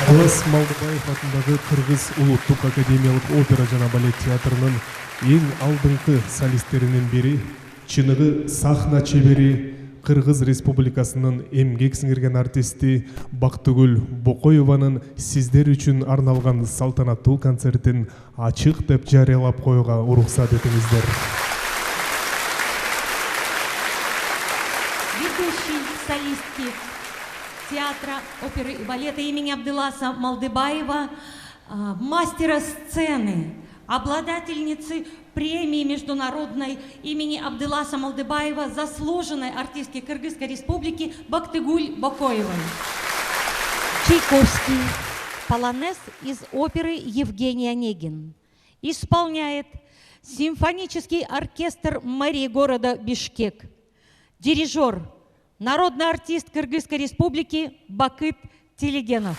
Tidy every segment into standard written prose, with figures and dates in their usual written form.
Талас Малдыбаев атындагы Кыргыз улуттук академиялык опера жана балет театрынын эң алдыңкы солисттеринин бири, чыныгы сахна чебери, Кыргыз Республикасынын эмгек сиңирген артисти Бактыгүл Бокоеванын сиздер үчүн арналган салтанаттуу концертин ачык деп жарыялап коюуга уруксат этиңиздер. Ведущий солистки театра, оперы и балета имени Абдыласа Малдыбаева, мастера сцены, обладательницы премии международной имени Абдыласа Малдыбаева, заслуженной артистки Кыргызской республики Бактыгуль Бокоевой. Чайковский. Полонез из оперы Евгений Онегин. Исполняет симфонический оркестр мэрии города Бишкек. Дирижер, народный артист Кыргызской республики Бакыт Телегенов.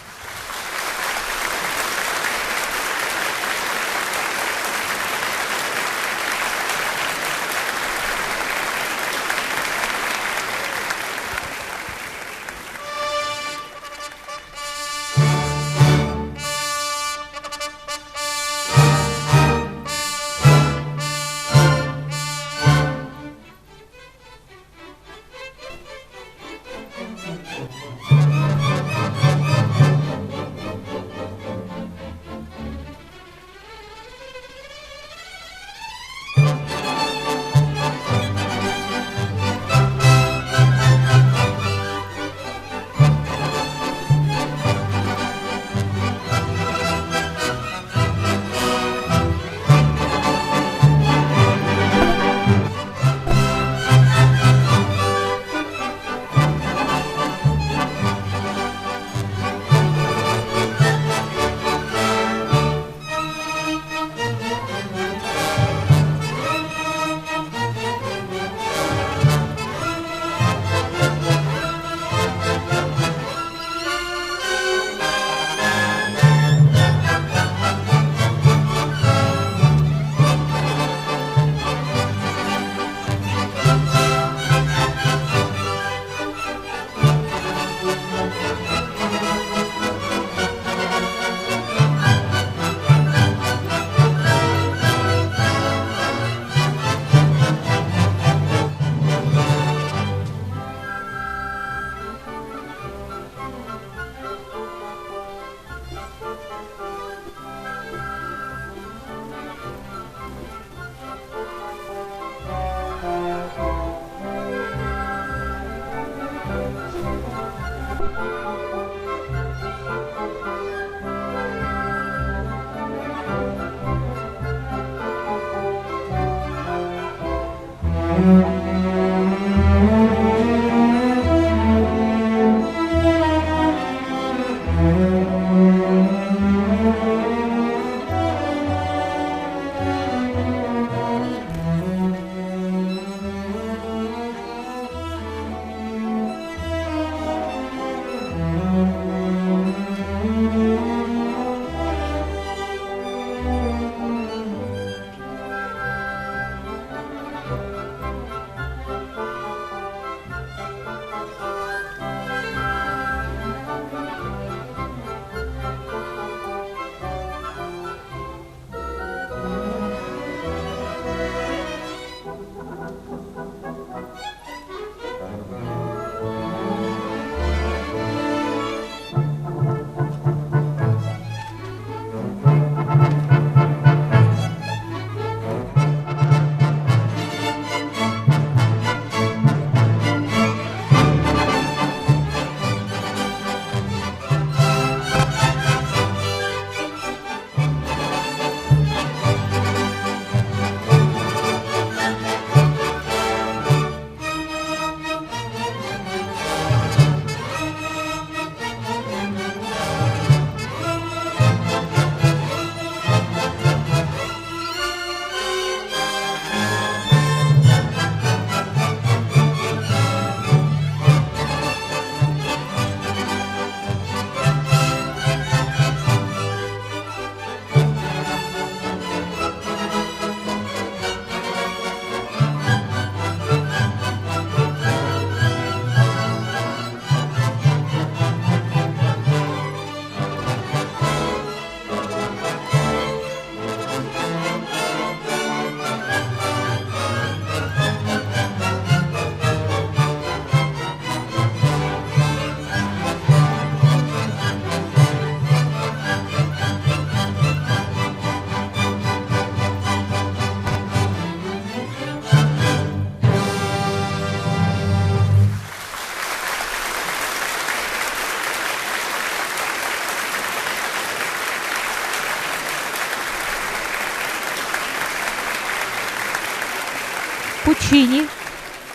Пучини,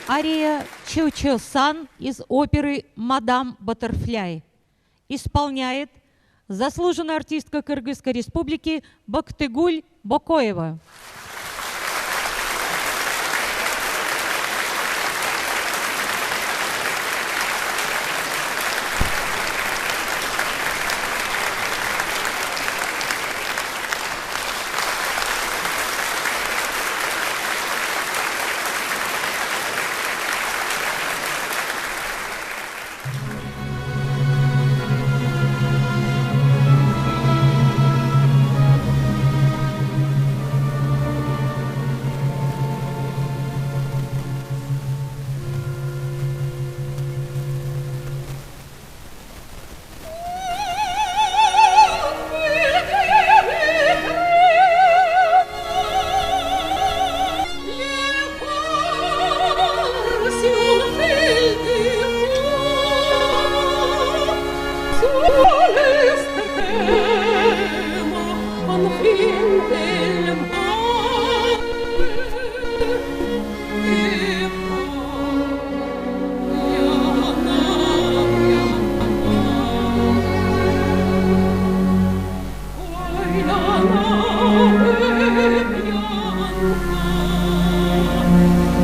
ария Чо-Чо-сан из оперы «Мадам Баттерфляй». Исполняет заслуженная артистка Кыргызской республики Бактыгуль Бокоева.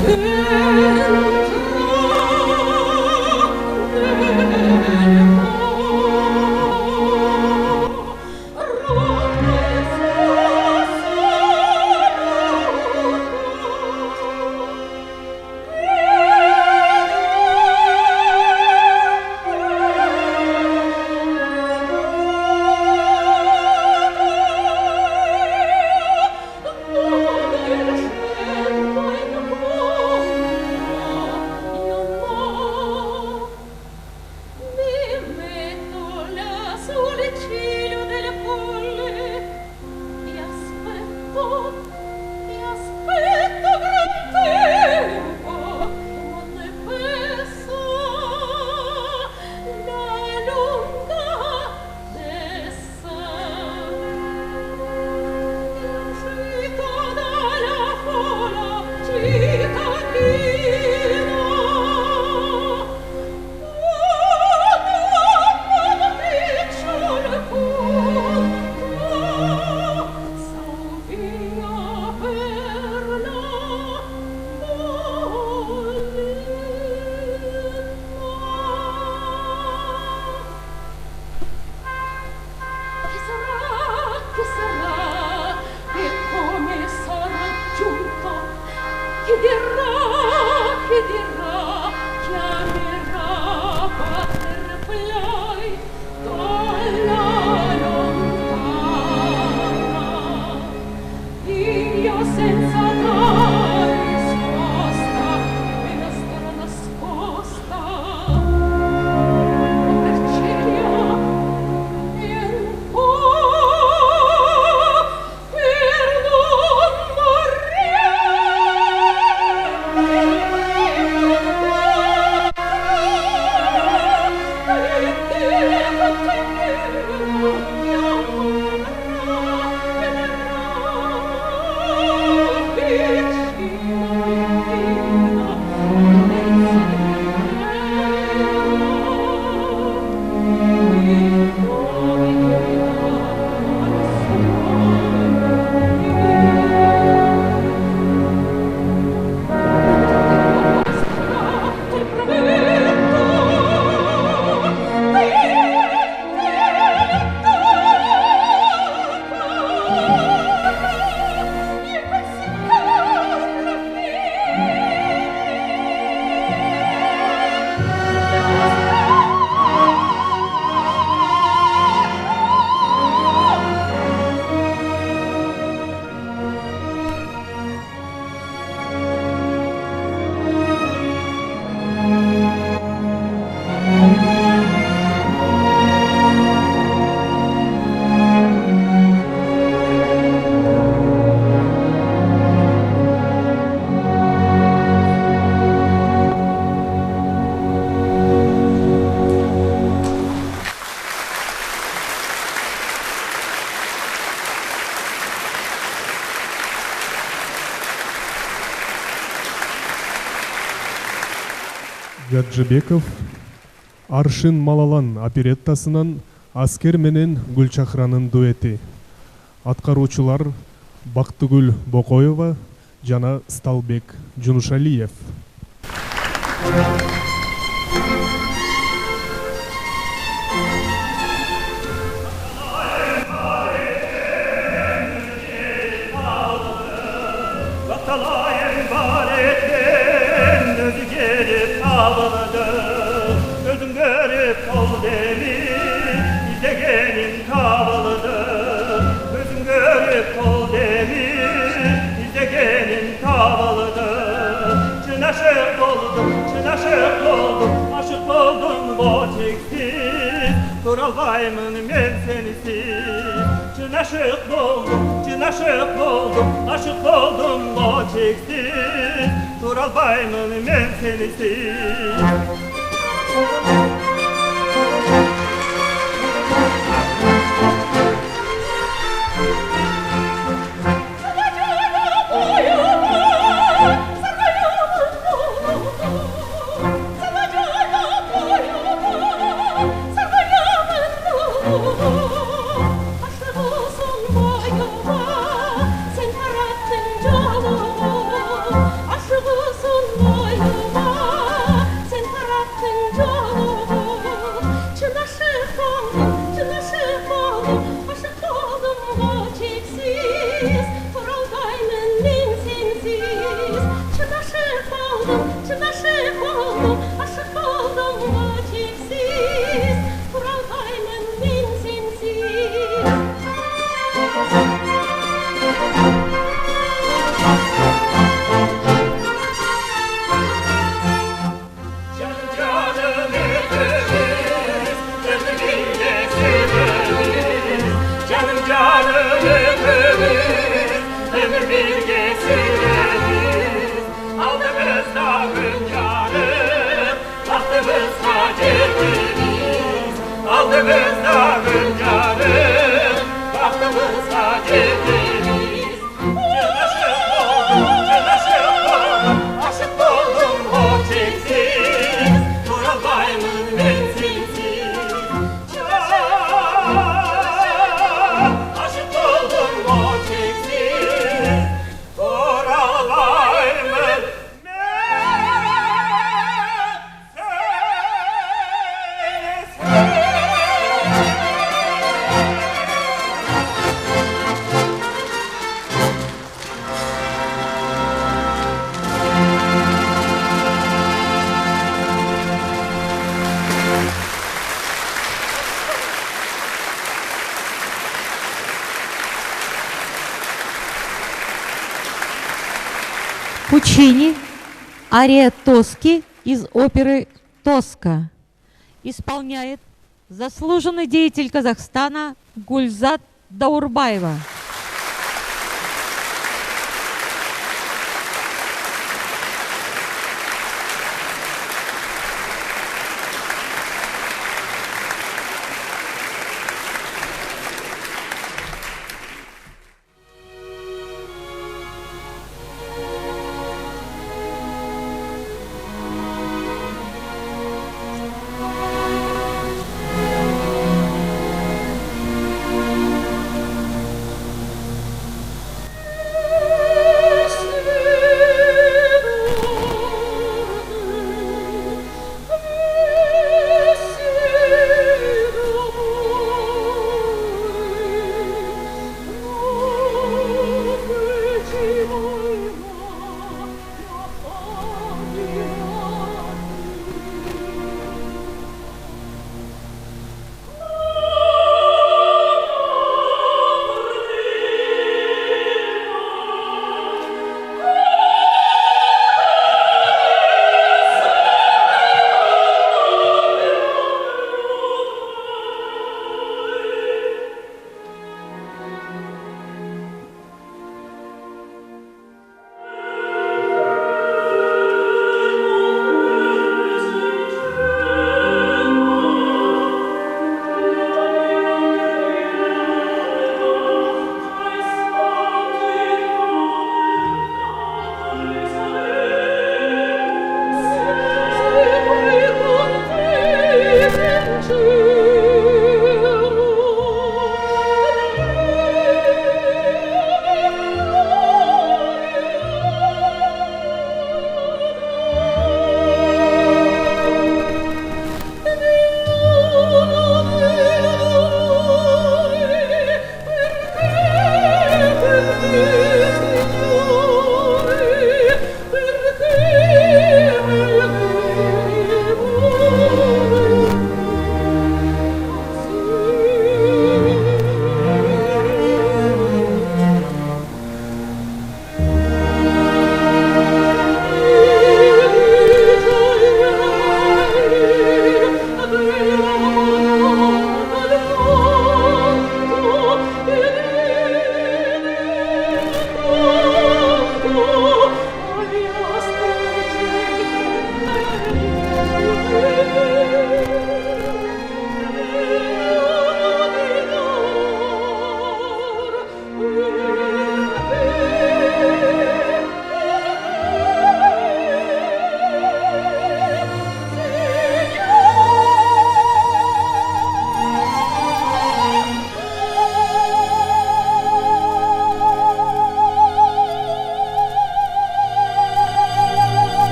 Thank you. Гаджыбеков Аршын Малалан опереттасынан Аскер менен Гүлчахранын дуэти. Аткаруучулар Бактыгүл Бокоева жана Сталбек Жунушалиев. Gözüm görüp ol demir, izlegenin kavalıdır. Gözüm görüp ol demir, izlegenin kavalıdır. Çın aşık oldum, aşık oldum o çeksiz. Duralbayımın men senisiz. Çın aşık oldum, aşık oldum o çeksiz. Duralbayımın men senisiz. Пучини, ария Тоски из оперы «Тоска». Исполняет заслуженный деятель Казахстана Гульзат Даурбаева.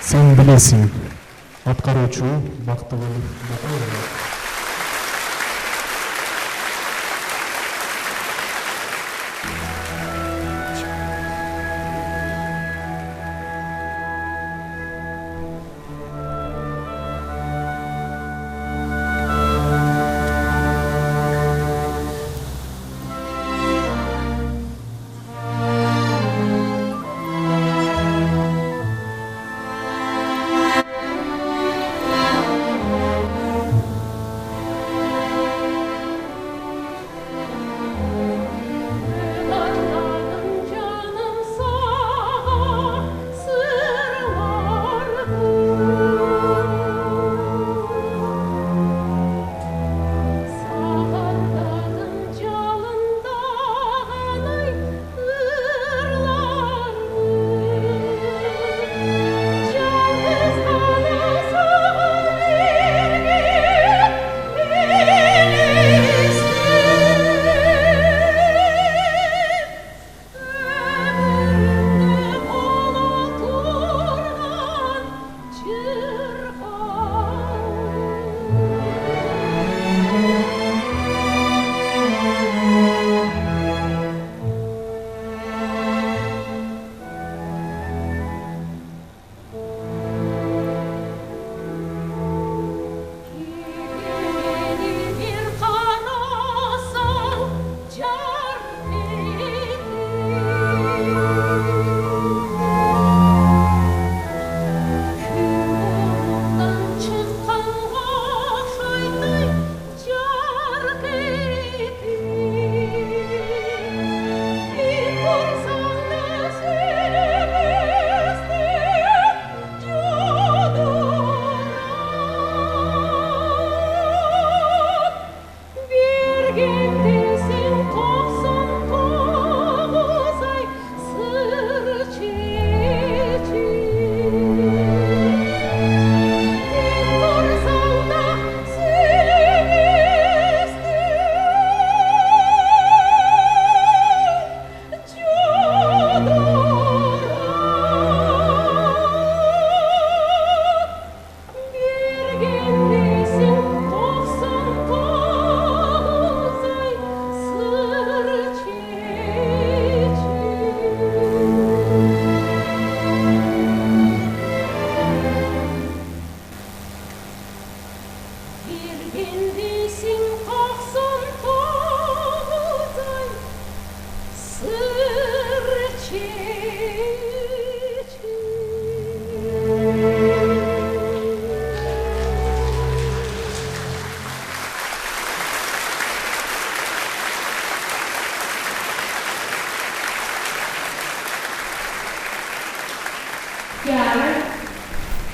Сен билесиң. Аткаруучу Бактыгүл Бакаева.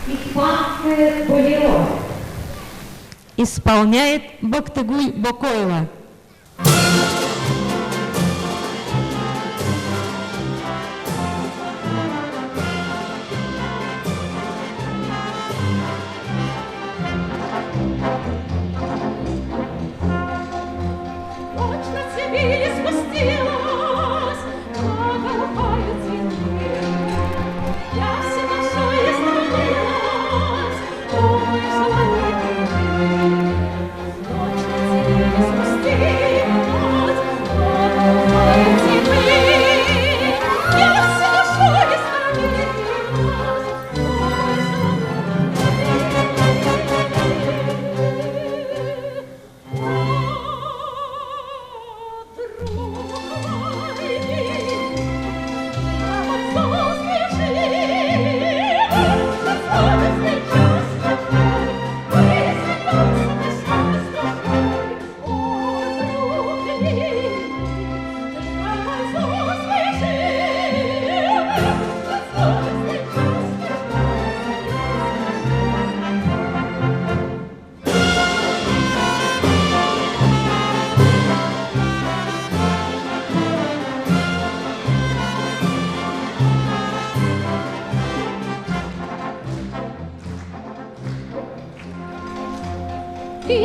Испанское болеро. Исполняет Бактыгуль Бакоева.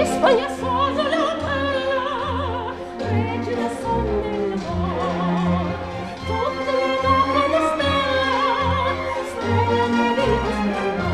Spagna sono la bella, regina son nel mar, tutte le note le stelle, stelle di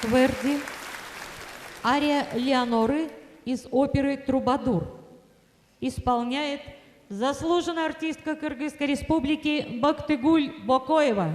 Верди, ария Леоноры из оперы «Трубадур». Исполняет заслуженная артистка Кыргызской республики Бактыгуль Бокоева.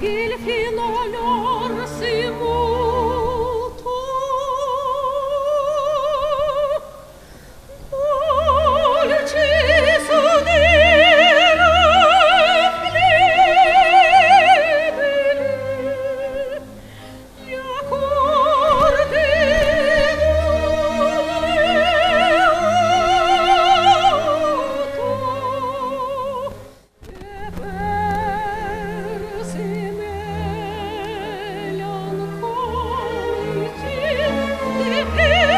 Il fino lor si muto dolci sudire flebili gli accordi d'uto e persi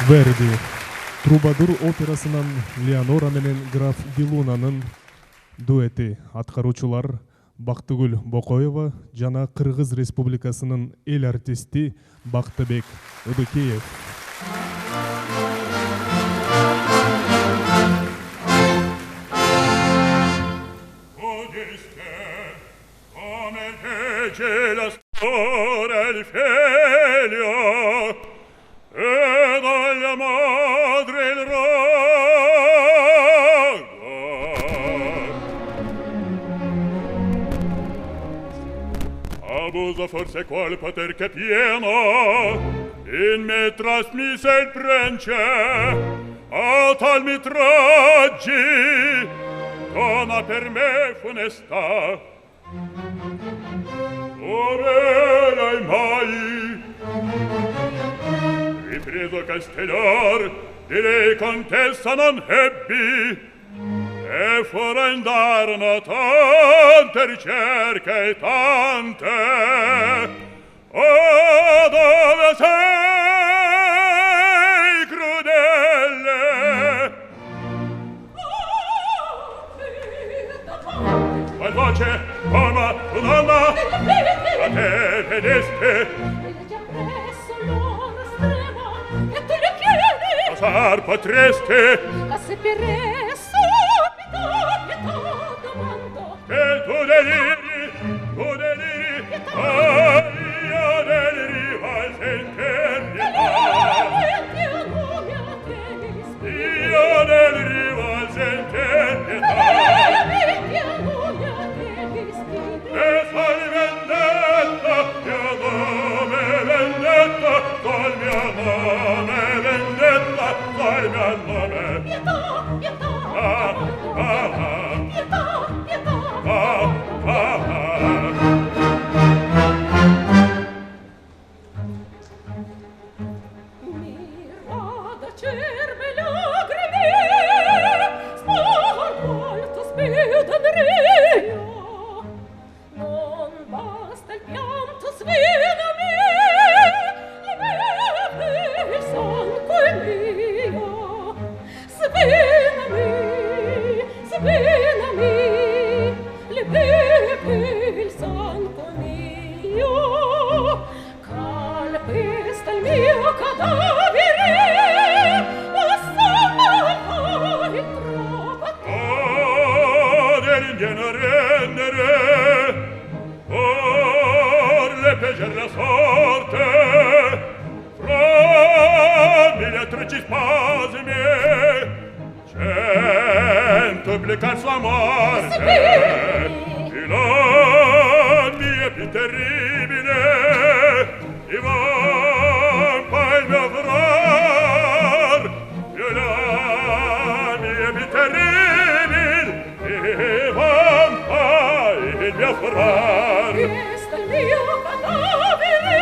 Верди Трубадур операсынан Леонора менен граф Дилунанын дуэти аткаруучулар Бактыгүл Бокоева жана Кыргыз Республикасынын эл артисти Бактыбек Ыдыкеев. Abuso forse qual poter che pieno in me trasmise il prence a tal mi traggi dona per me funesta overai mai ripreso Castellar di lei contessa non ebbi e fora indarno tante ricerche e tante dove sei crudele qual voce come tu donna a te vedeste passar potreste a sapere che tu deliri, io deliri al sentirmi io deliri al sentirmi e fai vendetta, mio nome vendetta, col mio nome vendetta, col mio nome Duplicar sua morte e la mia più terribile e vampa il mio frar e la mia più terribile e vampa il mio frar questo è il mio cadavere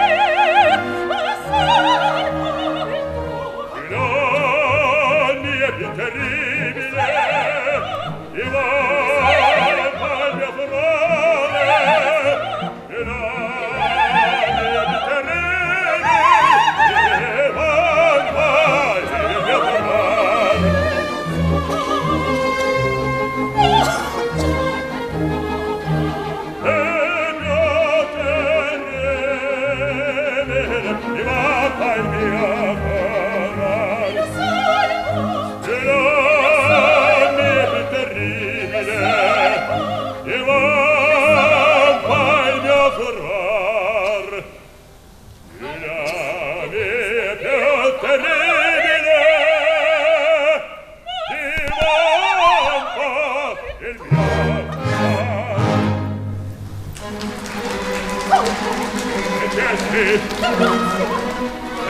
la mia più terribile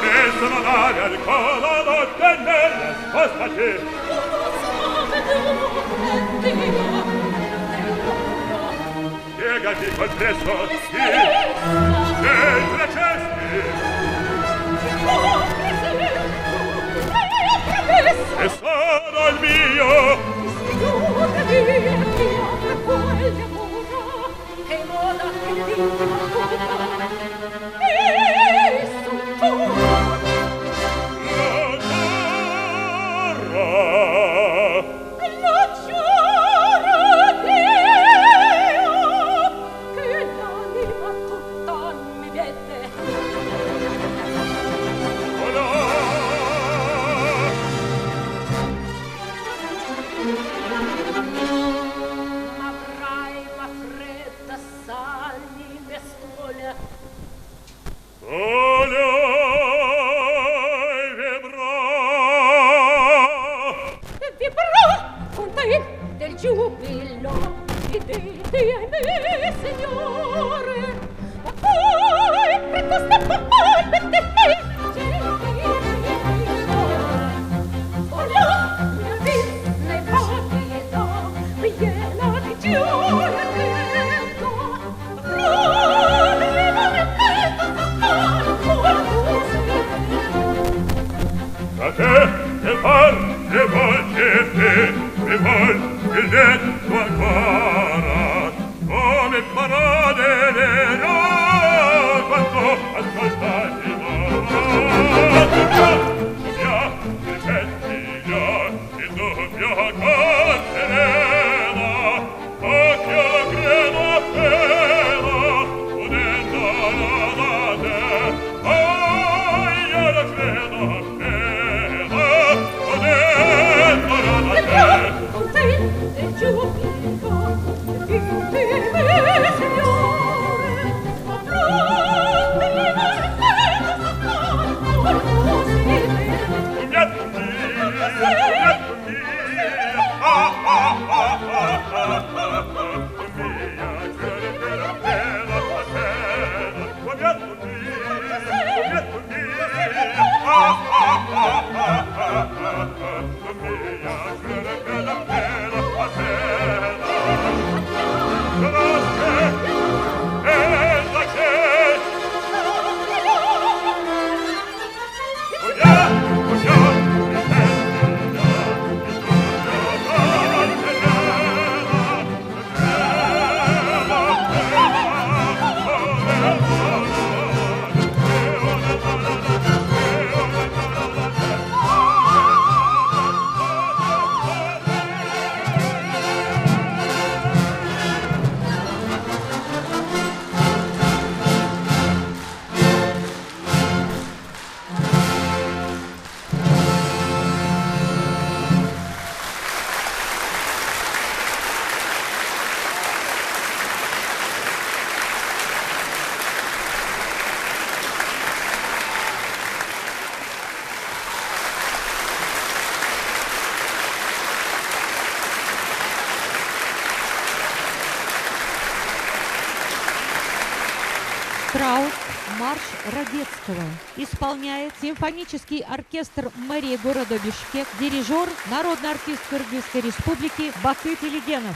Restano l'aria al collo delle spostati Piegati col presso dentro cesti e sono il mio che moda che dico e su tu Штраус «Марш Радецкого». Исполняет симфонический оркестр мэрии города Бишкек, дирижер, народный артист Кыргызской республики Бакыт Илигенов.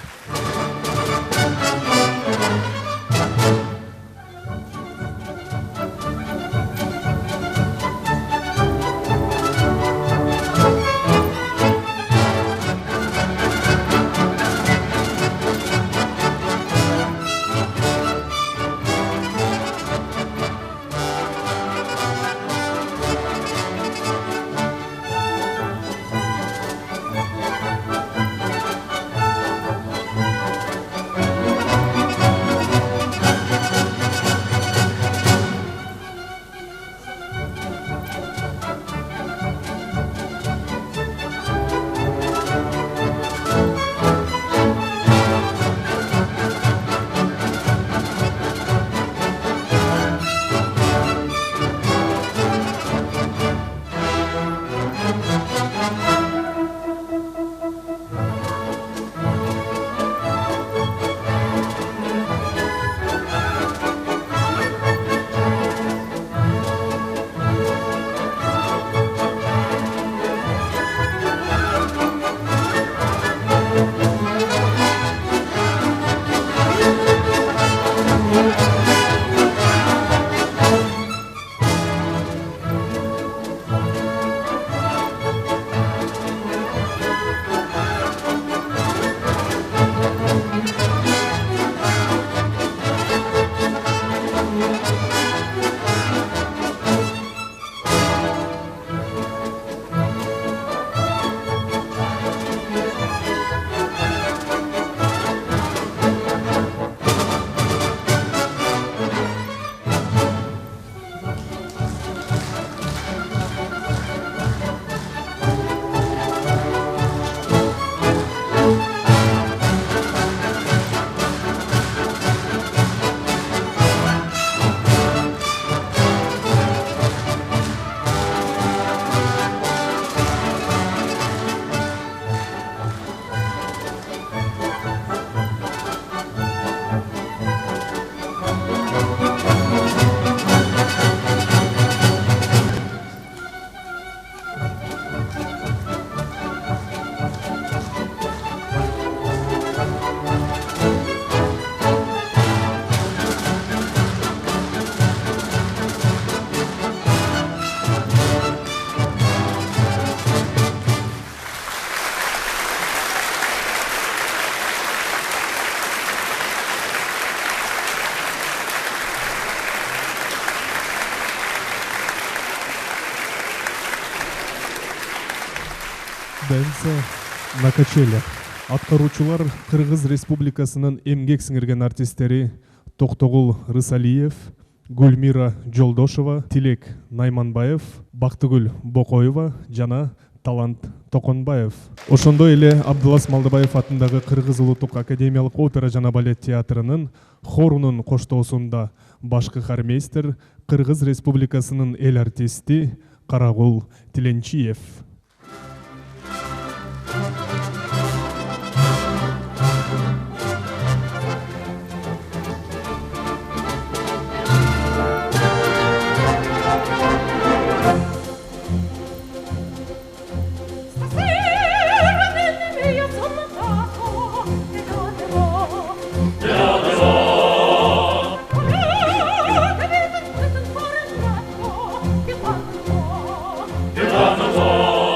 Дэнса на качелях. Аткаруучулар Кыргыз Республикасынын эмгек сиңирген артисттери Токтогул Рысалиев, Гүлмира Жолдошева, Тилек Найманбаев, Бактыгүл Бокоева жана Талант Токонбаев. Ошондой эле Абдылас Малдыбаев атындагы Кыргыз Улуттук академиялык опера жана балет театрынын хорунун коштоосунда башкы хармейстер Кыргыз Республикасынын эл артисти Карагул Тиленчиев. Иваново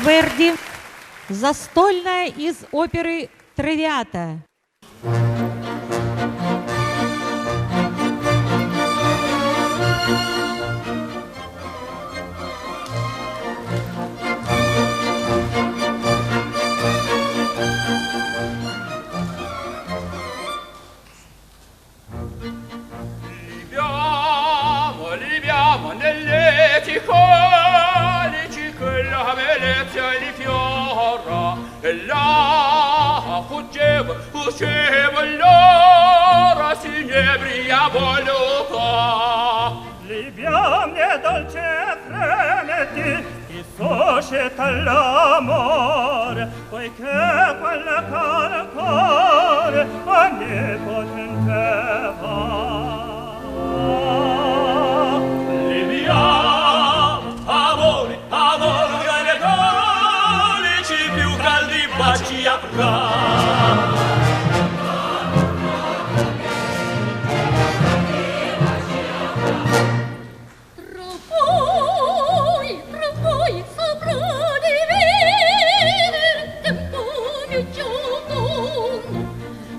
Верди. Застольная из оперы «Травиата». Libiamo nelle ticole, cicolla bellezza di fiora, e là fuggevo l'ora, si nebria voluta. Libiam ne dolce fremeti, ti societa l'amore, poiché quella cara cuore onnipotente va. Amore, le colici più caldi baci avrà. Tra voi saprà dividere tempo di gioco.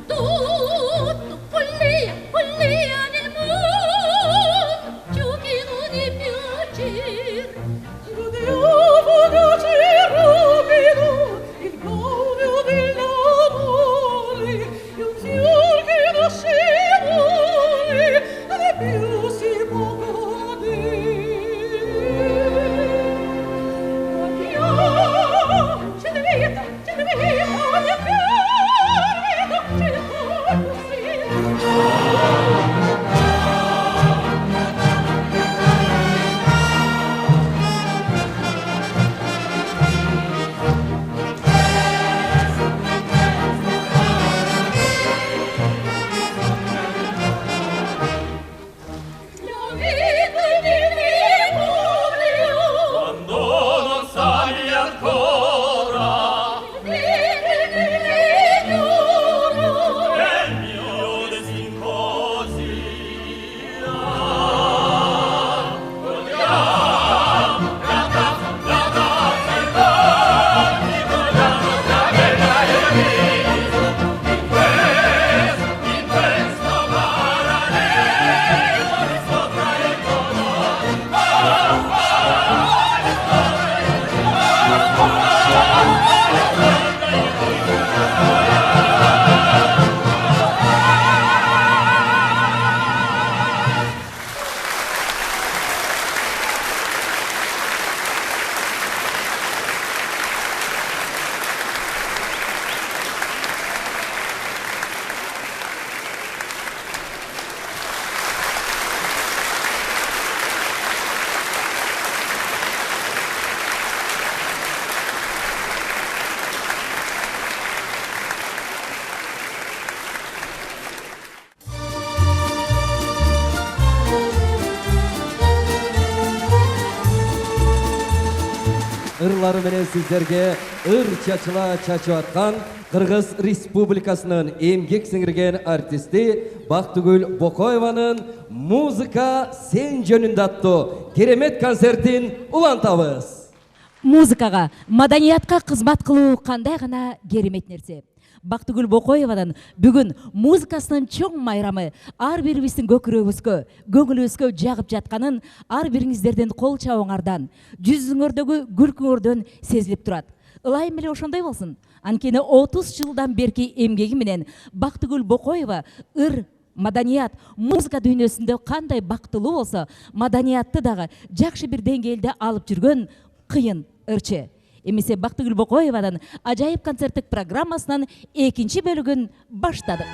Tutto follia di mondo, giochino di piacer. Godiamo rapido il godo dell'amore, e un fior che nascevole e più si può godere. Andiamo, ce ne vita, mia cara, ce ne voglio sì. Quando non sai ancora il mio destin così Ырлары менен сиздерге ыр чачыла чачып аткан Кыргыз Республикасынын эмгек сиңирген артисти Бактыгүл Бокоеванын «Музыка сен жөнүндө» аттуу керемет концертин улантабыз. Музыкага, маданиятка кызмат кылуу кандай гана керемет нерсе. Бактыгүл Бокоевадан бүгүн музыкасынын чоң майрамы ар бирибиздин көкүрөгүбүзгө, көңүлүбүзгө жагып жатканын ар бириңиздердин кол чабыңардан, жүзүңөрдөгү күлкүңөрдөн сезилип турат. Ылайым эле ошондой болсун. Анткени 30 жылдан берки эмгеги менен Бактыгүл Бокоева ыр маданият, музыка дүйнөсүндө кандай бактылуу болсо, маданиятты дагы жакшы бир деңгээлде алып жүргөн кыйын ырчы. Эмесе Бактыгүл Бокоевадан ажайып концерттик программасынан экинчи бөлүгүн баштадык.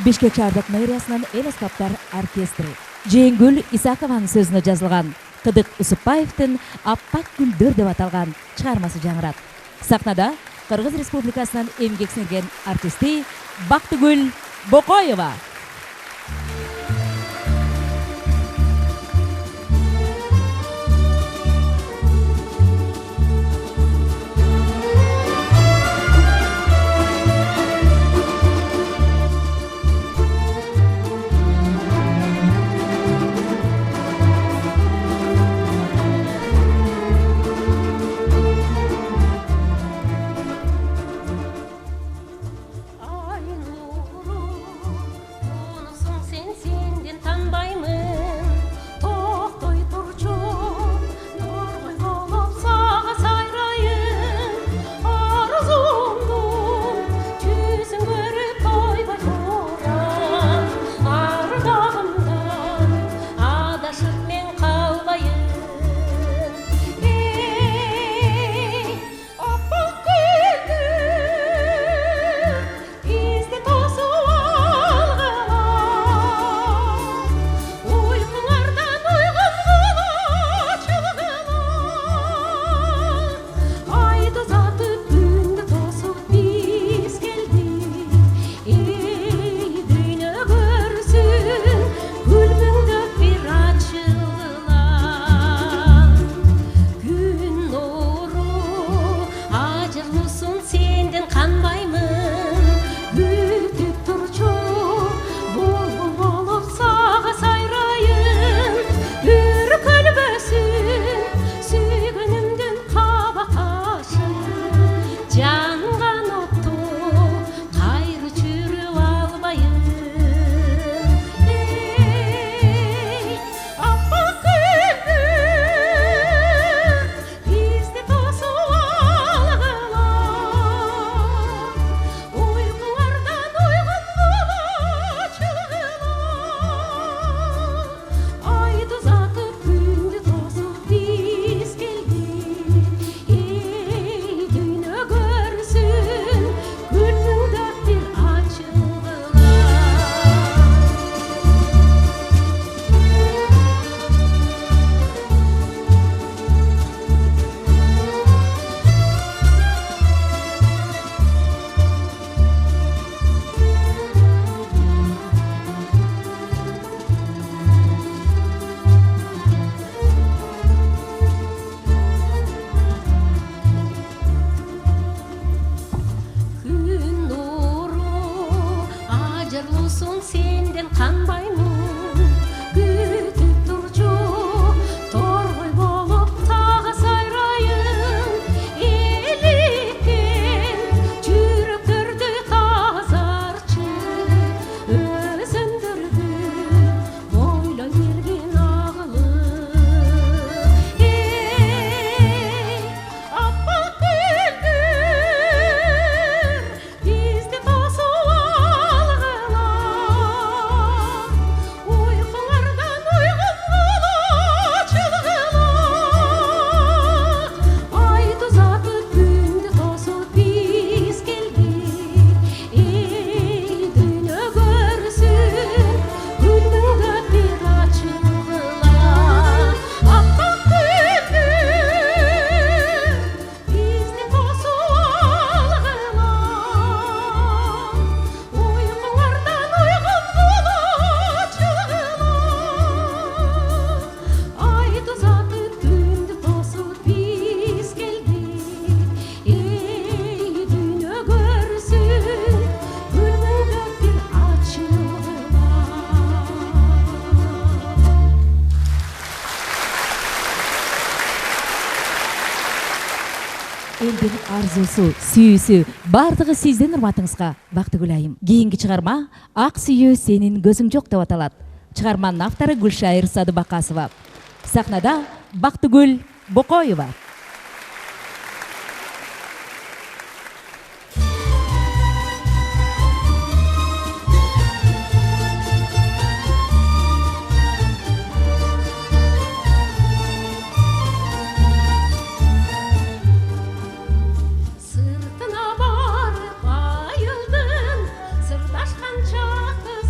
Бишкек шаардык мэриясынын эл аспаптар оркестри. Жээнгүл Исакованын сөзүнө жазылган Кыдык Усупбаевдин «Аппак гүлдөр» деп аталган чыгармасы жаңырат. Сахнада Кыргыз Республикасынын эмгек сиңирген артисти Бактыгүл Бокоева. Элдин арзусу, сүйүүсү бардыгы сиздин урматыңызга Бактыгүл айым. Кийинки чыгарма «Ак сүйүү сенин көзүң жок» деп аталат. Чыгарманын автору Гүлшайыр Садыбакасова. Сахнада Бактыгүл Бокоева. Сыртына барып айылдың, сырдашканча кыз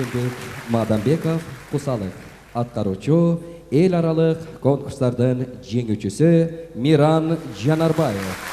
Эсенбек Мадамбеков Кусалық атқарушы ел аралық конкурстардың жеңүүчүсү Миран Жанарбаев.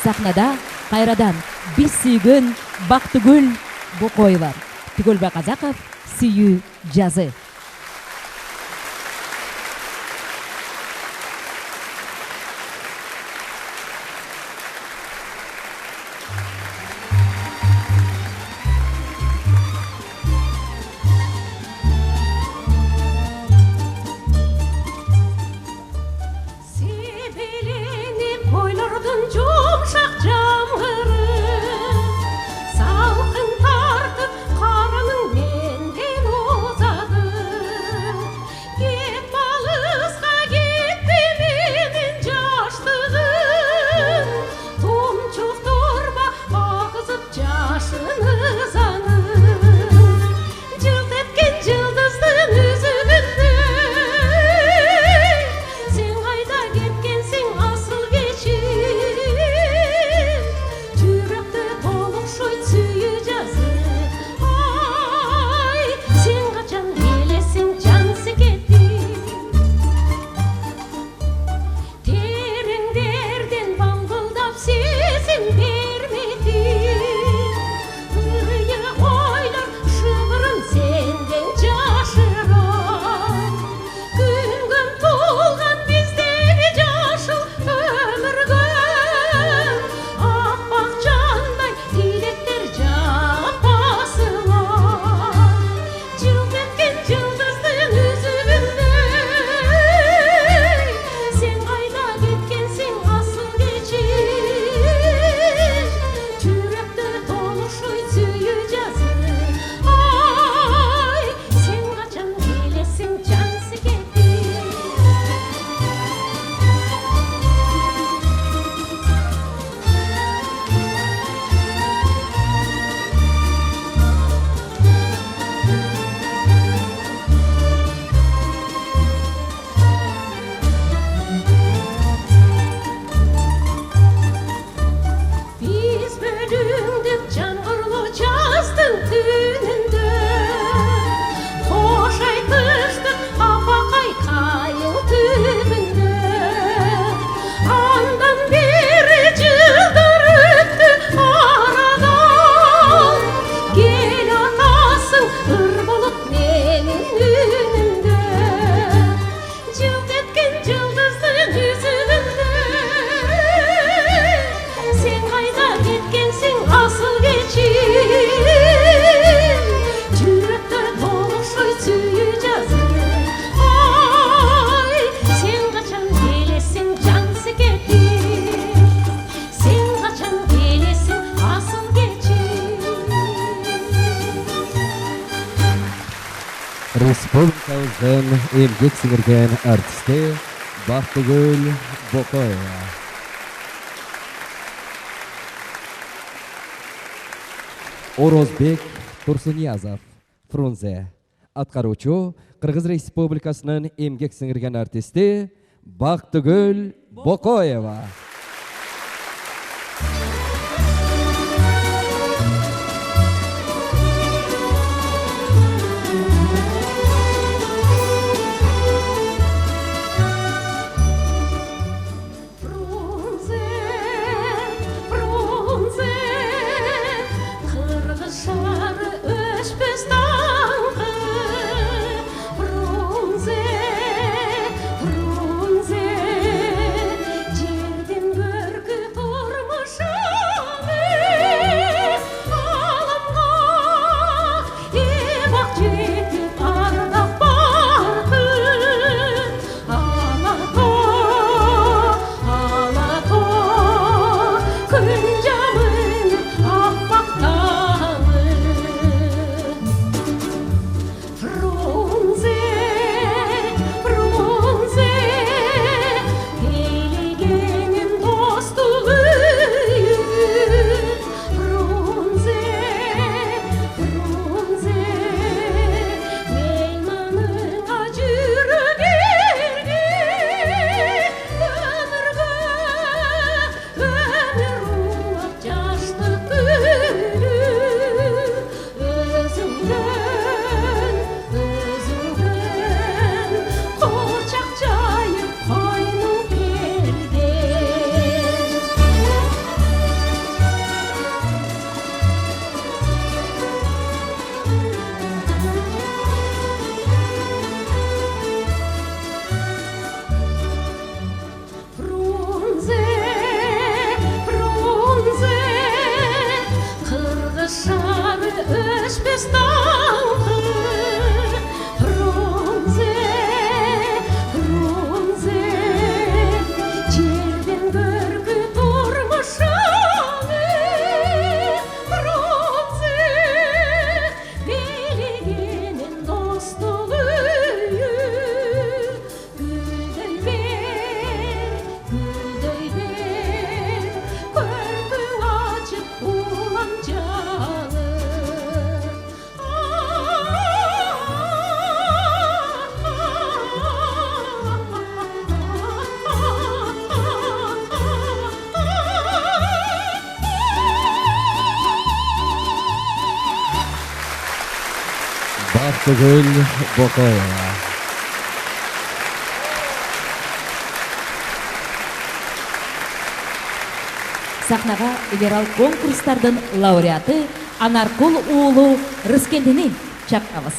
Сахнада кайрадан биз сүйгөн Бактыгүл Бокоева, Түгөлбай Казаков, сүйүү жазы. Salkın tartıp karının menden uzadı. республикабыздын эмгек сіңірген артисти Бактыгүл Бокоева. Орозбек Турсунязов, Фрунзе. Аткаруучу Кыргыз Республикасынын эмгек сіңірген артисти Бактыгүл Бокоева. Бактыгүл Бокоева. Сахнага федерал конкурстардын лауреаты Анаркул уулу Рыскелдини чакырабыз.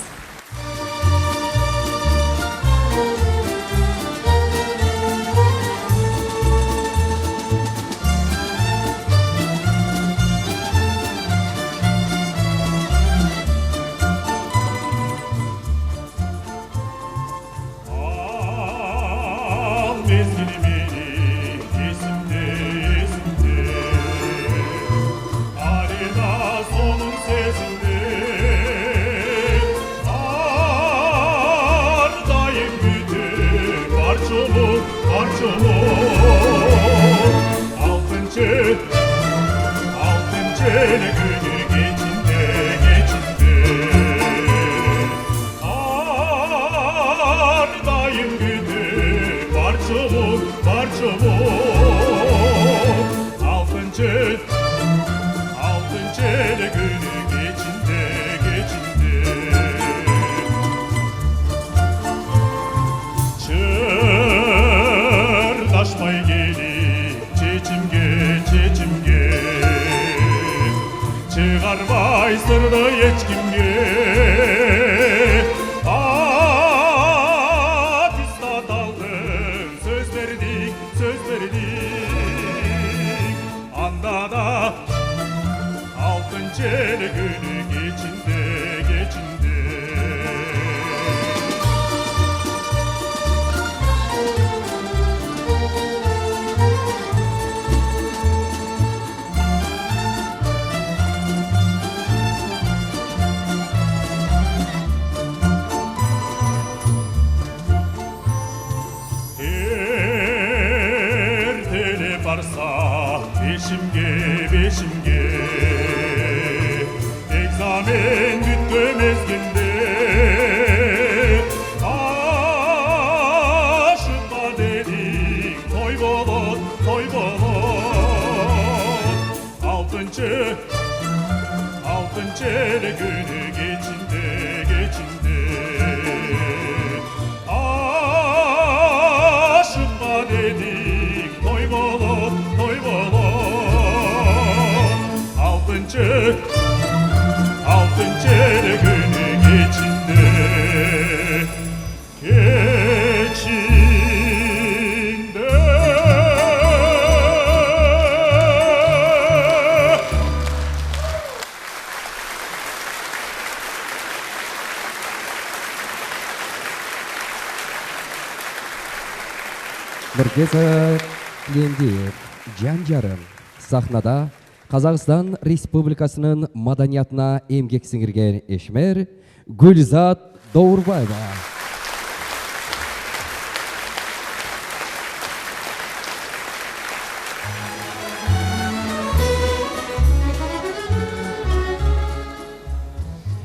Arena sonun sesinde pencerekini geçinde Нұргеза Тілендиев, жан жарым, сахнада Қазақстан Республикасының маданиятына емгек сіңірген ешмер Гүлзат Даурбаева.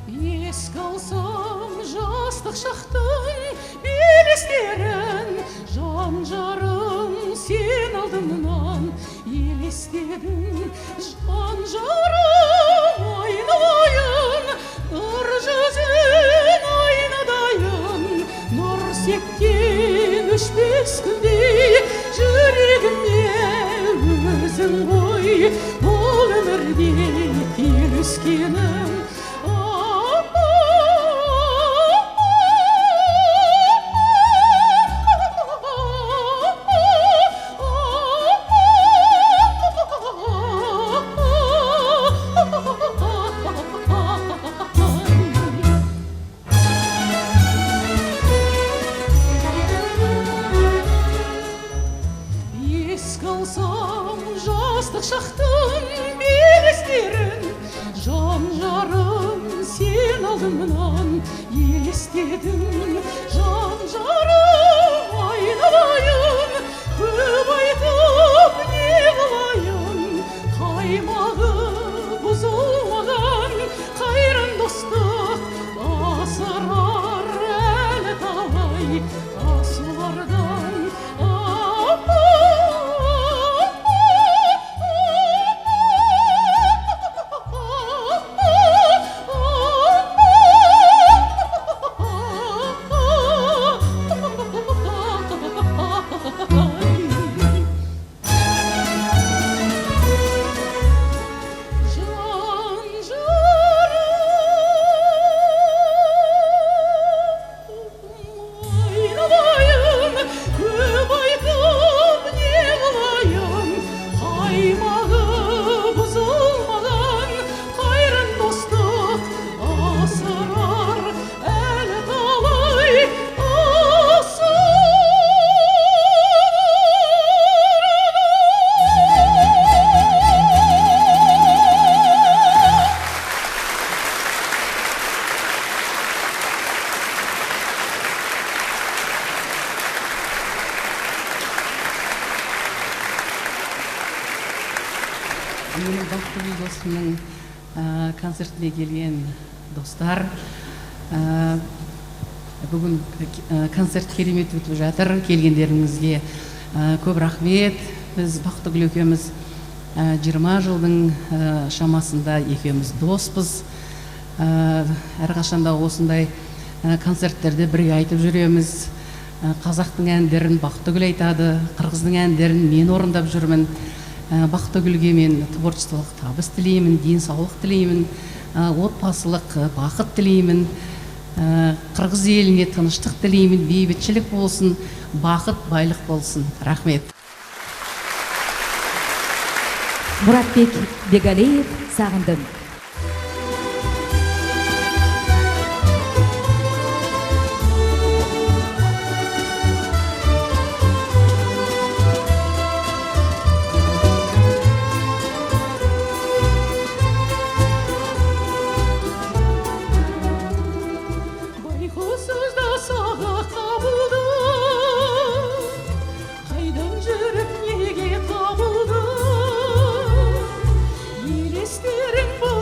Еске алсам жастық шақтың белестерін, жан жарым сен алдымнан елестедің. Жан жарым айналайын, нұр жүзін айнадайын, нұр сепкен өшпес күндей жүрегімде өзің ғой, бұл өмірде келіскенім. Еске алсам жастық шақтың белестерін, жан жарым сен алдымнан елестедің. Жан жарым айналайын, көп айтып не қылайын, қаймағы бұзылмаған қайран достық асырар әлі талай асулардан. Менің бақытты досымның концертіне келген достар, бүгін концерт керемет өтіп жатыр. Келгендеріңізге көп рахмет. Біз Бақтыгүл екеуміз 20 жылдың шамасында екеуміз доспыз. Әрқашанда осындай концерттерді бірге айтып жүреміз. Қазақтың әндерін Бақтыгүл айтады, қырғыздың әндерін мен орындап жүрмін. Бақтыгүлге мен творчестволық табыс тілеймін, денсаулық тілеймін, отбасылық бақыт тілеймін. Қырғыз еліне тыныштық тілеймін, бейбітшілік болсын, бақыт, байлық болсын. Рахмет. Мұратбек Бегалиев, сағындым. Елестерің бұл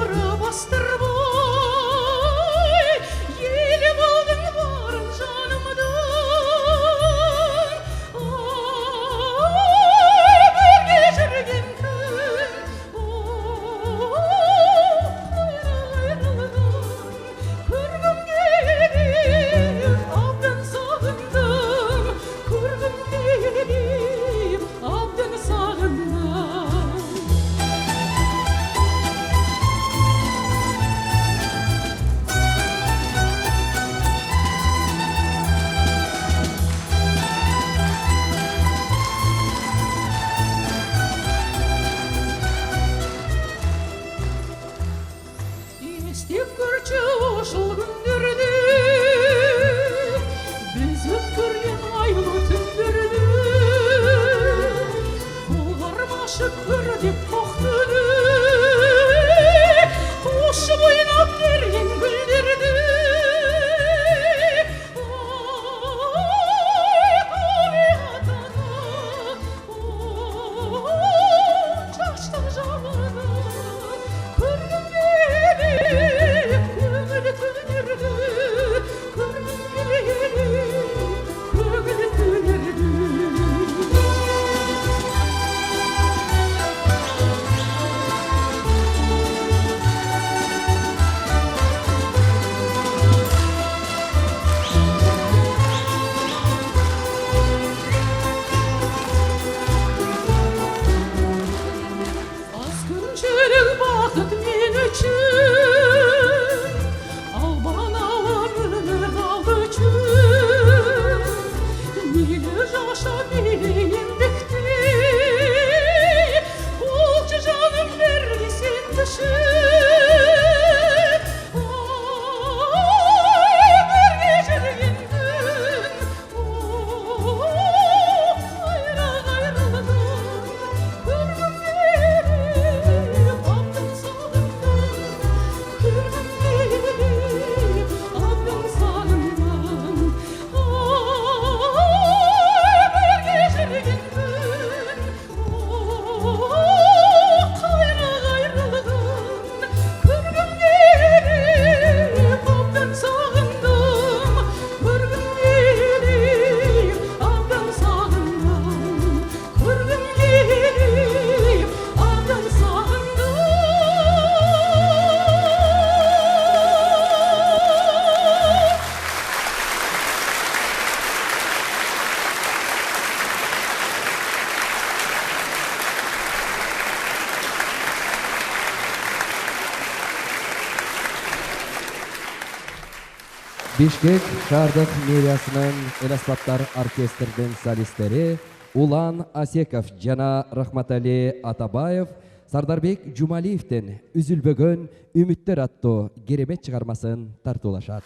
Бишкек шаардык мэриясынын эл аспаптар оркестрдин солисттери Улан Асеков жана Рахматали Атабаев Сардарбек Жумалиевден үзүлбөгөн үмүттөр аттуу керемет чыгармасын тартуулашат.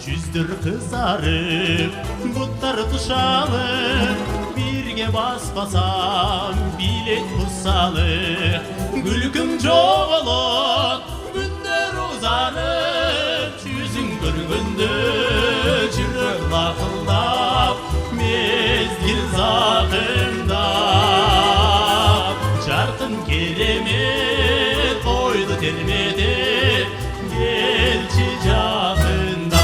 Жүздір қызарып, бұттар тұшалып, бірге баспасам, билет құсалып, күлкім жоғылып, күндер ұзарып, жүзің көргенде жүрек лақылдап, мезгіл зақымдап, жарқын керемет қойды термедеп, келші жақында.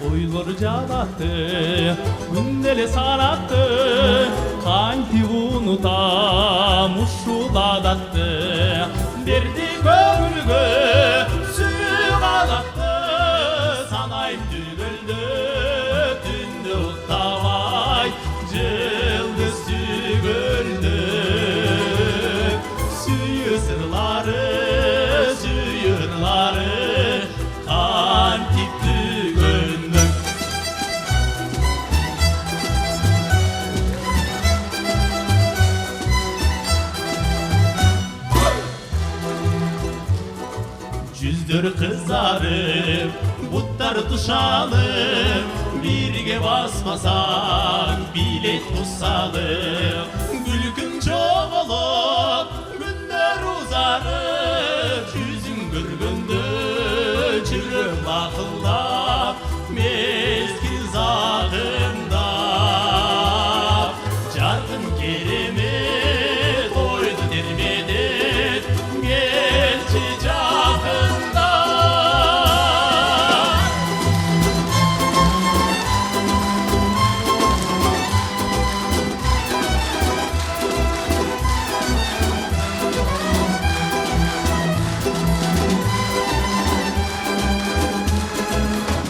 Ойлар жалатты, күнделе саратты, қанти ұнутам ұшуладатты, берді көңілгі сүйғалатты, санайым түгілді, түнді ұқтавай, жылдыз түгілді, сүйі сырлары, қантип түгілді. Жүздер қызарып, бұттар тұшалып, бірге баспасаң, билет құсалып, күлкім жоғылып, күндер ұзарып, жүзің көргенде жүрек лақылдап, мезгіл зақымдап, жарқын керемет қойды термедеп, келші жақында.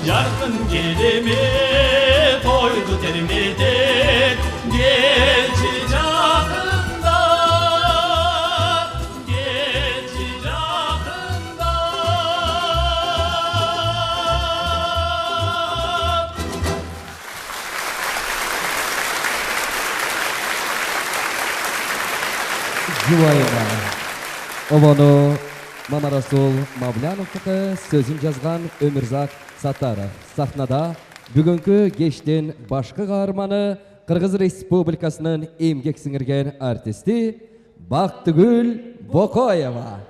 Жарқын керемет қойды термедеп, келші жақында, келші жақында. Жубайға Обону Мамарасул Мавляновтықы сөзін жазған Өмірзақ Саттаров. Сахнада бүгінгі кештен башқы қаарманы Қырғыз Республикасының емгек сіңірген артисти Бактыгүл Бокоева.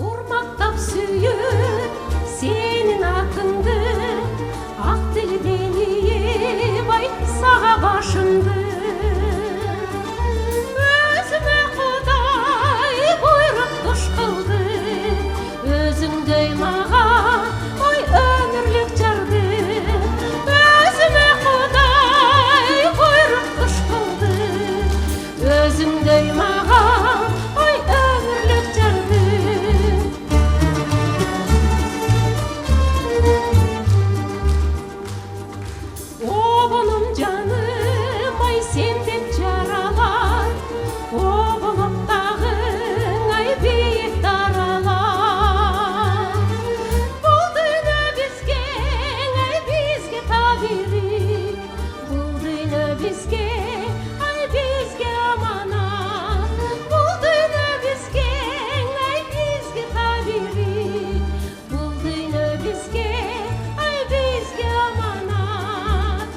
Урматтап сүйіп, сенің атыңды, ақ тілден иіп айтсаға башымды. Өзіме Құдай бұйрық күш қылды, өзіңдей маған ой өмірлік жарды. Өзіме Құдай бұйрық күш қылды, өзіңдей маған ой өмірлік жарды. Обоным жаным, ай сен деп жаралар, оболоттағың, ай биік даралар. Бұл дүні бізге, ай бізге табиғи, бұл дүні бізге, ай бізге аманат. Бұл дүні бізге, ай бізге табиғи, бұл дүні бізге, ай бізге аманат.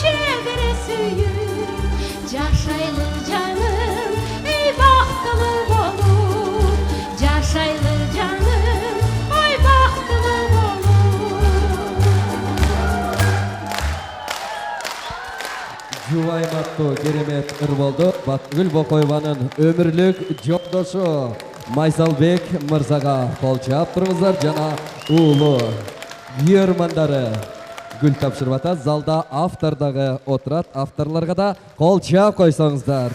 çevre suyu. Yaşaylı canım, ey baktılı bolum. Yaşaylı canım, ey baktılı bolum. Juvaymаттуу керемет ыр болду. Бактыгүл Бокоеванын өмүрлүк жолдошу Майсалбек мырзага кол чаап туруңуздар жана уулу күйөрмандары гүл тапшырып атат. Залда автор дагы отурат. Авторлорго да кол чаап койсоңуздар.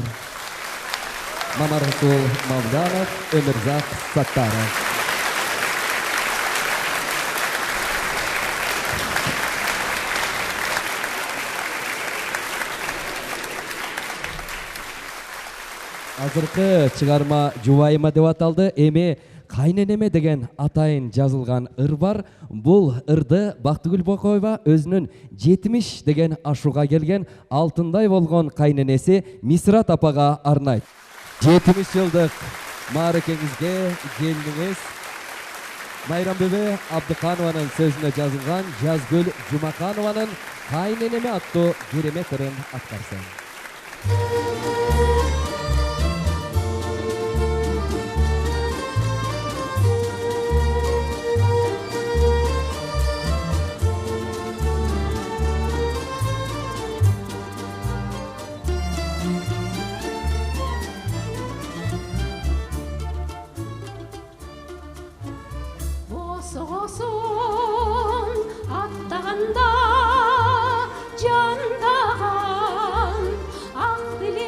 Мамарасул Мавлянов, Өмүрзак Саттаров. Азыркы чыгарма Жубайыма деп аталды. Эми Кайненеме деген атайын жазылган ыр бар. Бул ырды Бактыгүл Бокоева өзүнүн 70 деген ашууга келген алтындай болгон кайненеси Мисрат апага арнайт. 70 жылдык мааракеңизге келиңиз Майрам Бебе Абдыканованын сөзүнө жазылган Жазгүл Жумаканованын Кайненеме аттуу керемет ырын аткарсын. Soğusun attağında candağın, ah dili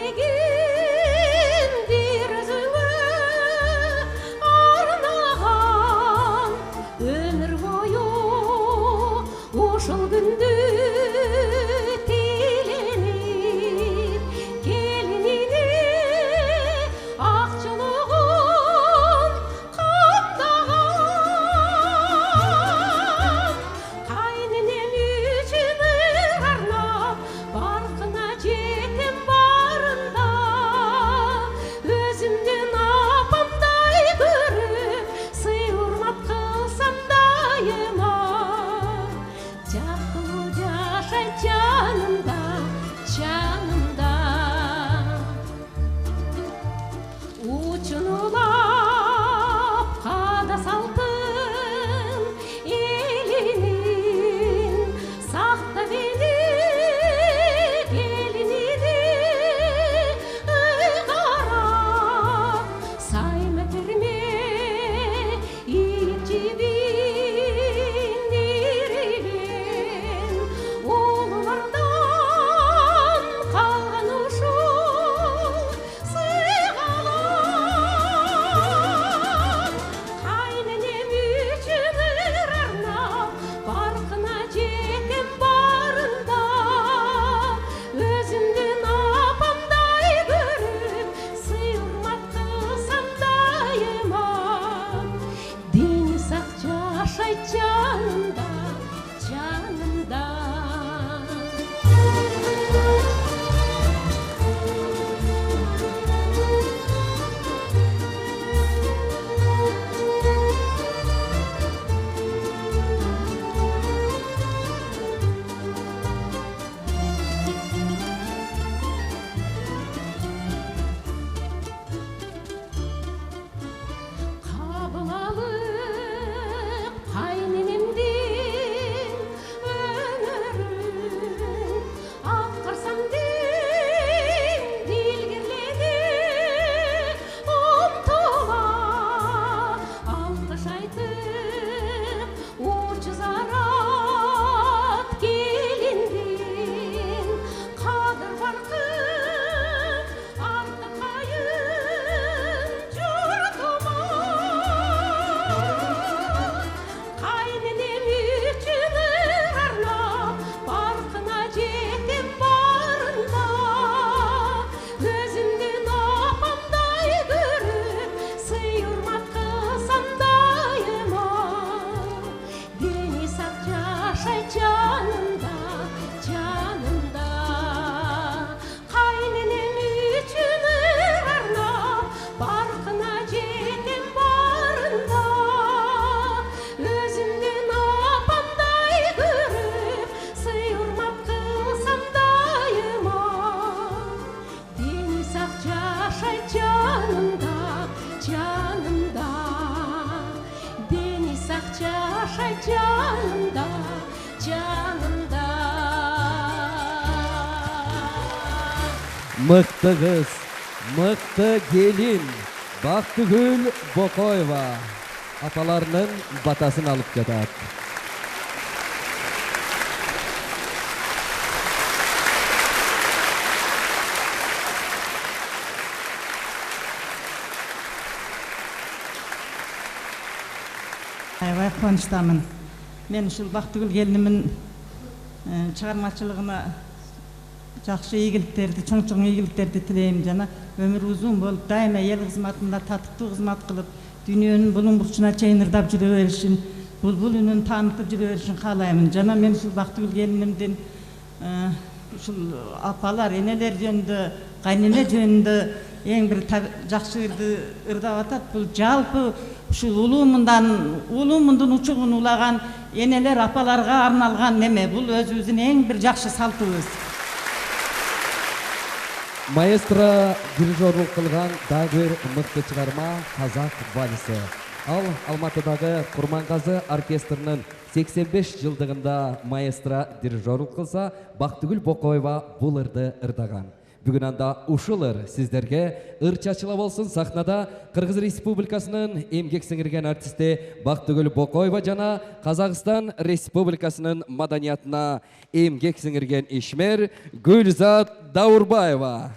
мыкты кыз, мыкты келин Бактыгүл Бокоева апаларынын батасын алып жатат. Аябай кубанычтамын. Мен ушул Бактыгүл келинимин чыгармачылыгына жакшы ийгиликтерди, чоң ийгиликтерди тилейм жана өмүрү узун болуп, дайыма эл кызматында татыктуу кызмат кылып, дүйнөнүн булуң бурчуна чейин ырдап жүрө беришин, булбул үнүн таанытып жүрө беришин каалаймын. Жана мен ушул Бактыгүл келинимдин ушул апалар, энелер жөнүндө, кайнене жөнүндө эң бир жакшы ырдап атат. Бул жалпы ушул улуумундун учугун улаган энелер, апаларга арналган неме. Бул өзүбүздүн эң бир жакшы салтыбыз. Маэстро дирижерлук кылган дагы бир мыкты чыгарма Казак вальсы. Ал Алматыдагы Курмангазы оркестринин 85 жылдыгында маэстро дирижерлук кылса, Бактыгүл Бокоева бул ырды ырдаган. Бүгүн анда ушул ыр сиздерге ыр чачыла болсун. Сахнада Кыргыз Республикасынын эмгек сиңирген артисти Бактыгүл Бокоева жана Казакстан Республикасынын маданиятына эмгек сиңирген ишмер Гүлзат Даурбаева.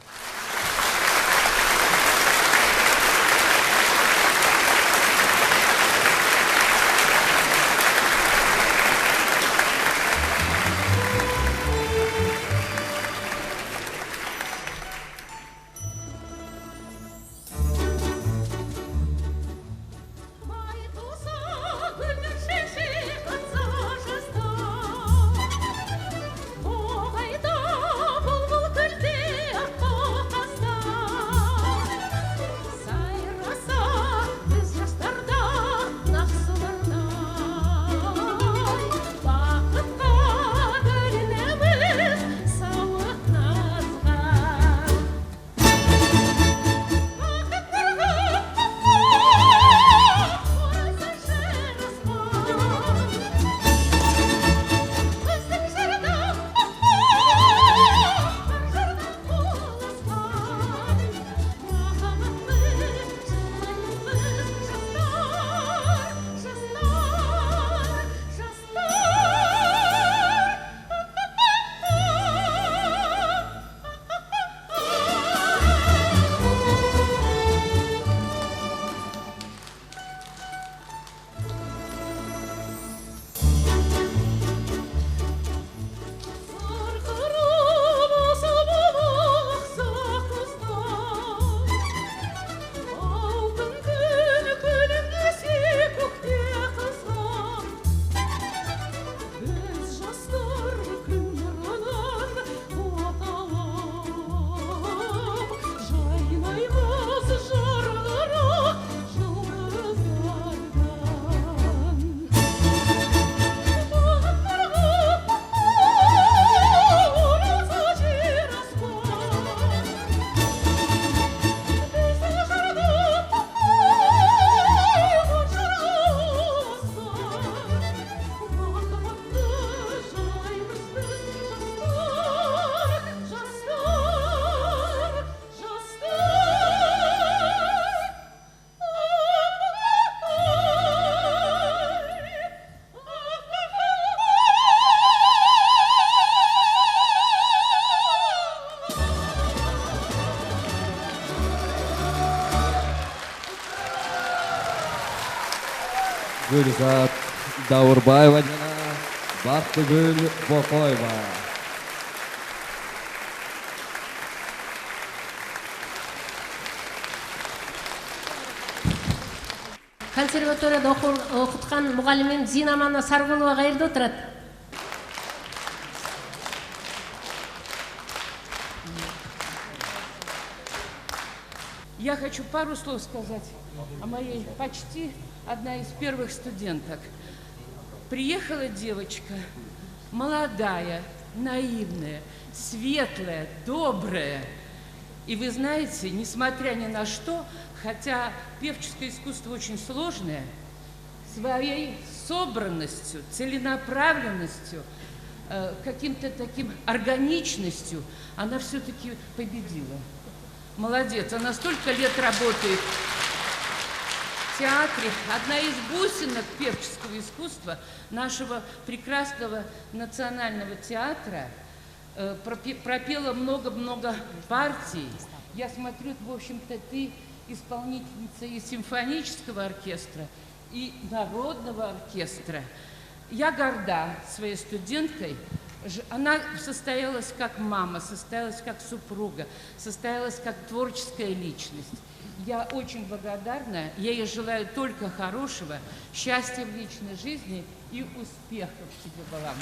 Гүлзат Даурбаева жана Бактыгүл Бокоева. Консерваторияда окуткан мугалимим Зинамана Саргулова каерде отурат? Я хочу пару слов сказать о моей почти одна из первых студенток. Приехала девочка, молодая, наивная, светлая, добрая. И вы знаете, несмотря ни на что, хотя певческое искусство очень сложное, своей собранностью, целенаправленностью каким-то таким органичностью, она все-таки победила. Молодец, она столько лет работает в театре. Одна из бусинок певческого искусства нашего прекрасного национального театра. Пропела много-много партий. Я смотрю, в общем-то, ты исполнительница и симфонического оркестра, и народного оркестра. Я горда своей студенткой. Она состоялась как мама, состоялась как супруга, состоялась как творческая личность. Я очень благодарна. Я ей желаю только хорошего, счастья в личной жизни и успехов тебе, Балам.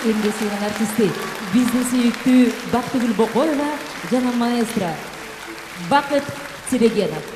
Эмгек сыйган артисти биздин сүйүктүү Бактыгүл Бокоева жана маэстро Бакыт Тилегенов.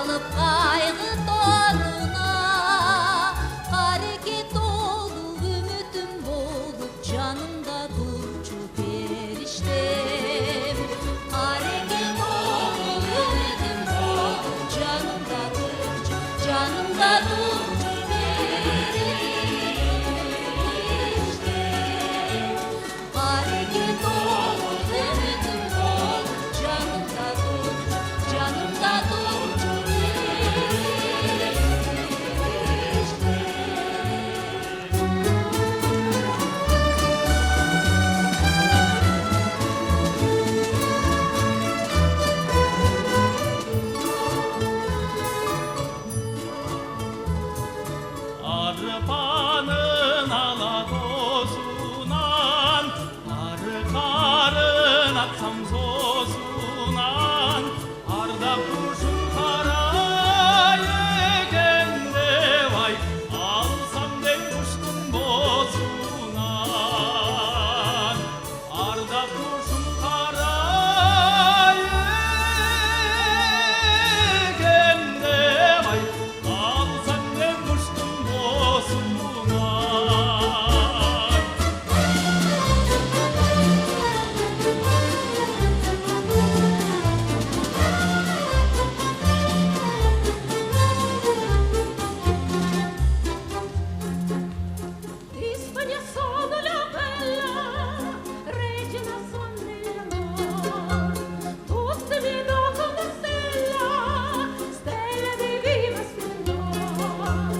салып қайғы тонына, қареке толы үмітім болып жанымда тұрчу періштем. Қареке толы үмітім болып жанымда тұрчу періштем. Қареке толы үмітім болып жанымда тұрчу Arpanın aladosundan, arıkarın atsam zosundan, arda kurşun kara yegende vay, alsam den kuştun bozunan. Arda kurşun kara yegende vay, alsam den kuştun España sono la bella, regina son nell'amor. Tutte le note una stella, stella di viva splendor.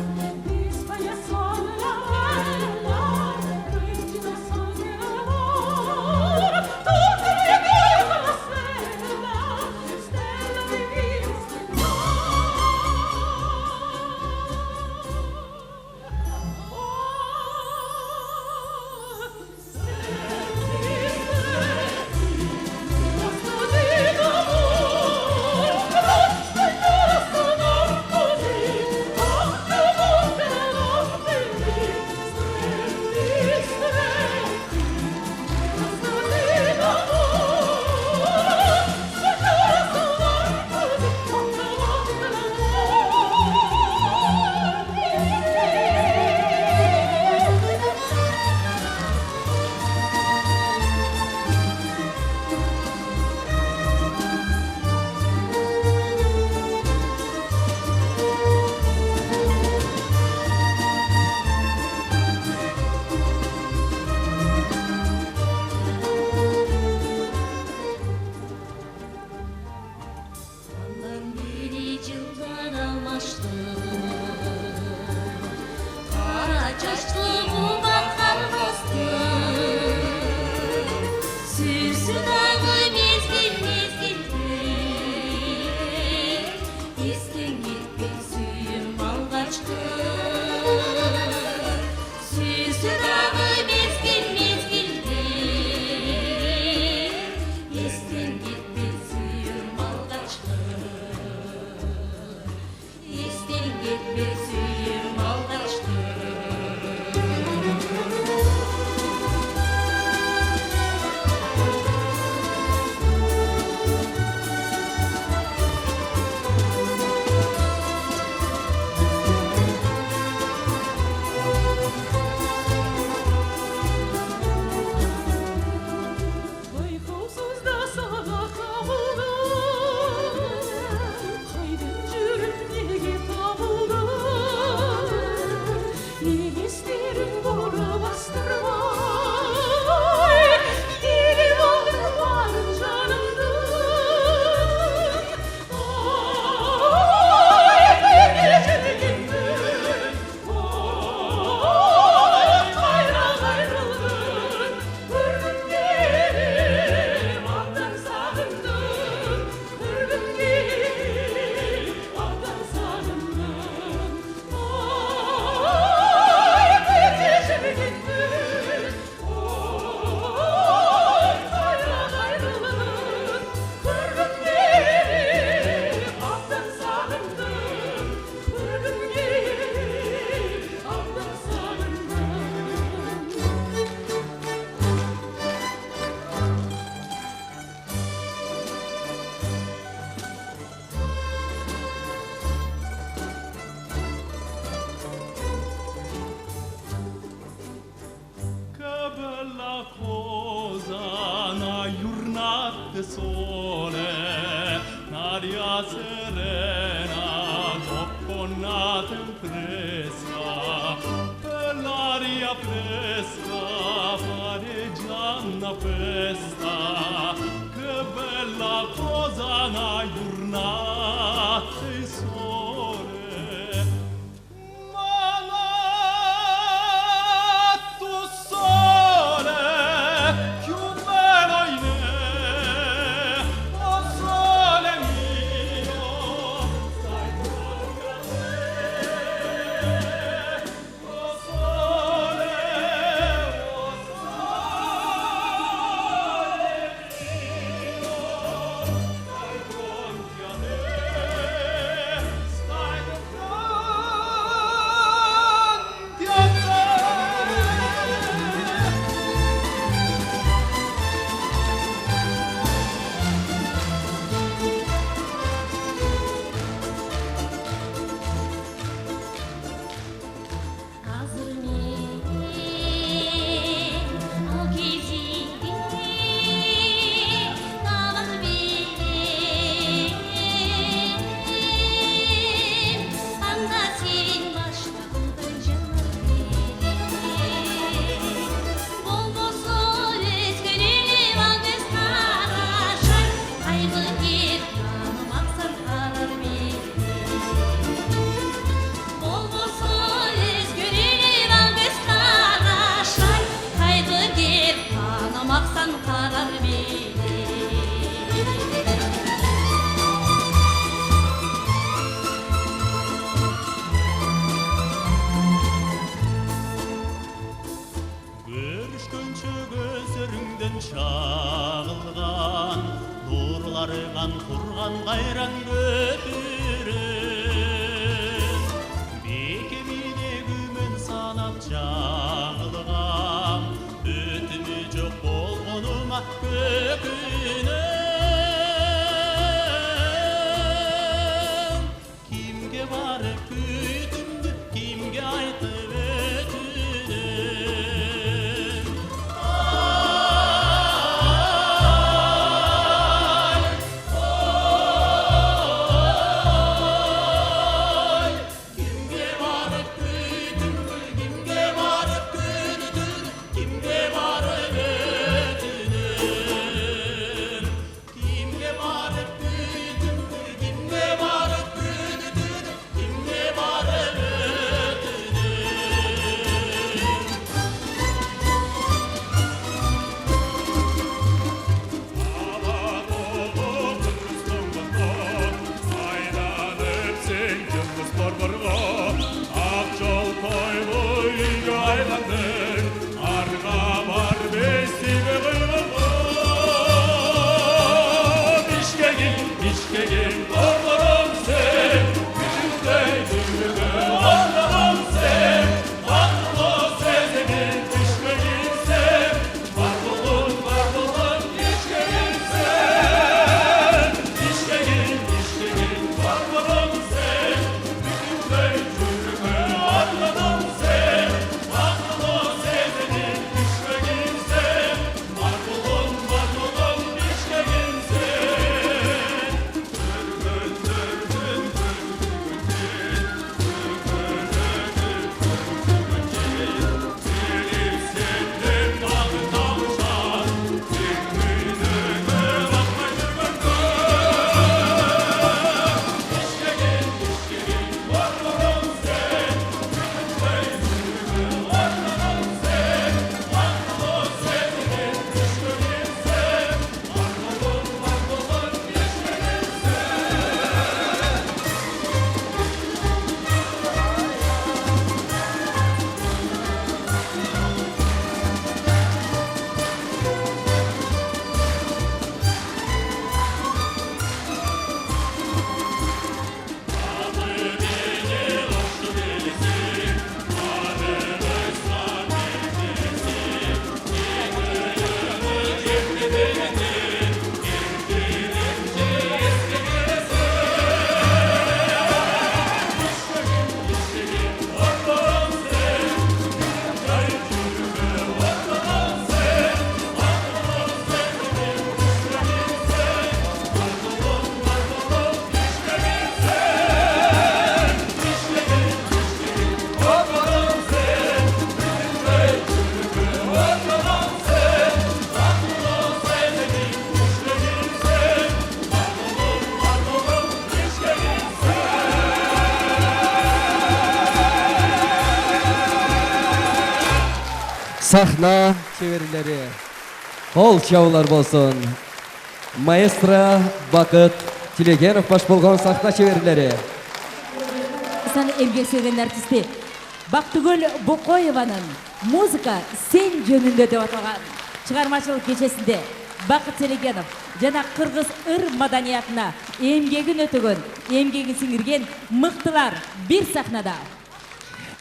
España sono la bella, regina son nell'amor. Tutte le note una stella, stella di viva Kaydım жүріп неге табылды L'aria serena, con nata fresca, l'aria fresca, pareggiana festa, che bella cosa una giornata di sole. Ma tu sole, più bello in me, o sole mio, stai fuori a te, o sole mio, stai pronti a me, stai pronti a te. Hazır o gezindi dağlar benim anda sen başladın canım bol bol solet gönlüm almış karaşay kaybı gir kanım aksan karar benim bol bol solet gönlüm almış karaşay kaybı gir kanım aksan karar benim Görüşkөнчө көзөрүңдөн чагылган нурларыган курган кайраң көтүрүн бекемине күмөн санап чагылган өтүнү жок болгонума көкүнөм кимге барып күтүмдү кимге айтып өтүнөм Kimge barıp kütümdü, kimge barıp kütümdü, kimge barıp ötünüm. Сахна чеберлери. Кол чабуулар болсун. Маэстро Бакыт Тилегенов баш болгон сахна чеберлери. Сан эмгек сүйгөн артисти Бактыгүл Бокоеванын музыка сен жөнүндө деп аталган чыгармачылык кечесинде Бакыт Тилегенов жана кыргыз ыр маданиятына эмгегин өтөгөн, эмгегин сиңирген мыктылар бир сахнада.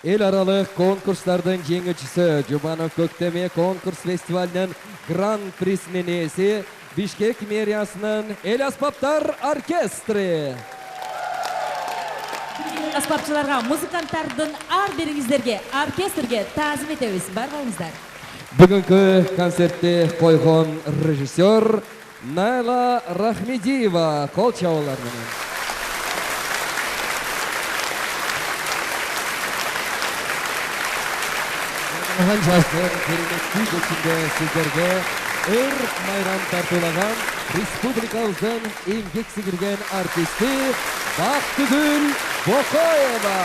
Эл аралык конкурстардын жеңүүчүсү Жубанов Көктеме конкурс фестивалынын гран-присинин ээси Бишкек мэриясынын эл аспаптар оркестри. Аспапчыларга, музыканттардын ар бириңиздерге, оркестрге таазим этебиз. Барбаңыздар. Бүгүнкү концертти койгон режиссер Найла Рахмедиева кол чабуулар менен. Жастар кереметтүү кечинде сиздерге ыр майрам тартуулаган республикабыздын эмгек сиңирген артисти Бактыгүл Бокоева.